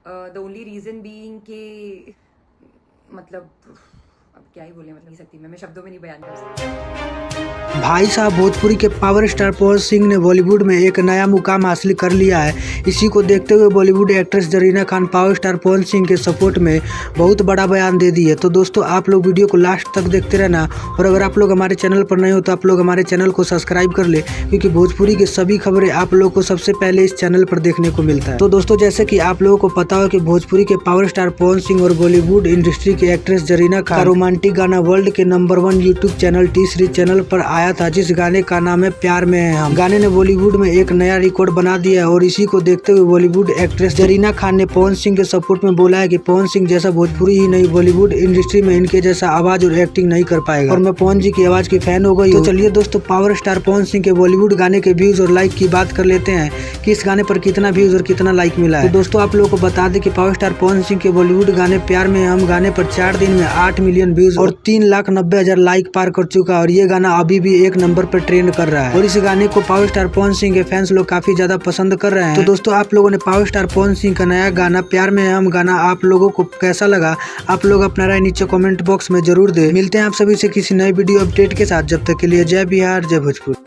The only reason being कि मतलब अब क्या ही बोले, मतलब नहीं सकती मैं शब्दों में नहीं बयान कर सकती। भाई साहब, भोजपुरी के पावर स्टार पवन सिंह ने बॉलीवुड में एक नया मुकाम हासिल कर लिया है। इसी को देखते हुए Bollywood actress Zarina Khan power star Pawan Singh के सपोर्ट में बहुत बड़ा बयान दे दी है। तो दोस्तों, आप लोग वीडियो को लास्ट तक देखते रहना, और अगर आप लोग हमारे चैनल पर नए हो तो आप लोग हमारे चैनल को सब्सक्राइब कर ले, क्योंकि भोजपुरी की सभी खबरें आप लोग को सबसे पहले इस चैनल पर देखने को मिलता है। तो दोस्तों, जैसे कि आप लोगों को पता हो कि भोजपुरी के पावर स्टार पवन सिंह और बॉलीवुड इंडस्ट्री की एक्ट्रेस जरीना खान का रोमांटिक गाना वर्ल्ड के number 1 YouTube channel T series channel पर आया था, जिस गाने का नाम है प्यार में है हम। गाने ने बॉलीवुड में एक नया रिकॉर्ड बना दिया है, और इसी को देखते हुए बॉलीवुड एक्ट्रेस जरीना खान ने पवन सिंह के सपोर्ट में बोला है कि पवन सिंह जैसा भोजपुरी ही नहीं, बॉलीवुड इंडस्ट्री में इनके जैसा आवाज और एक्टिंग नहीं कर पाएगा, और मैं पवन जी की आवाज की फैन हो गई। तो चलिए दोस्तों, पावर स्टार पवन सिंह के बॉलीवुड गाने के व्यूज और लाइक की बात कर लेते हैं कि इस गाने पर कितना व्यूज और कितना लाइक मिला है। तो दोस्तों, आप लोगों को बता दें कि पावर स्टार पवन सिंह के बॉलीवुड गाने प्यार में हम गाने पर 4 दिन में 8 मिलियन व्यूज और 3,90,000 लाइक पार कर चुका है, और ये गाना अभी भी 1 नंबर पर ट्रेंड कर रहा है, और इस गाने को पावर स्टार पवन सिंह के फैंस लोग काफी ज्यादा पसंद कर रहे हैं। तो दोस्तों, आप लोगों ने पावर स्टार पवन सिंह का नया गाना प्यार में हम गाना आप लोगों को कैसा लगा, आप लोग अपना राय नीचे कमेंट बॉक्स में जरूर दे। मिलते हैं आप सभी से किसी नए वीडियो अपडेट के साथ, जब तक के लिए जय बिहार जय भोजपुर।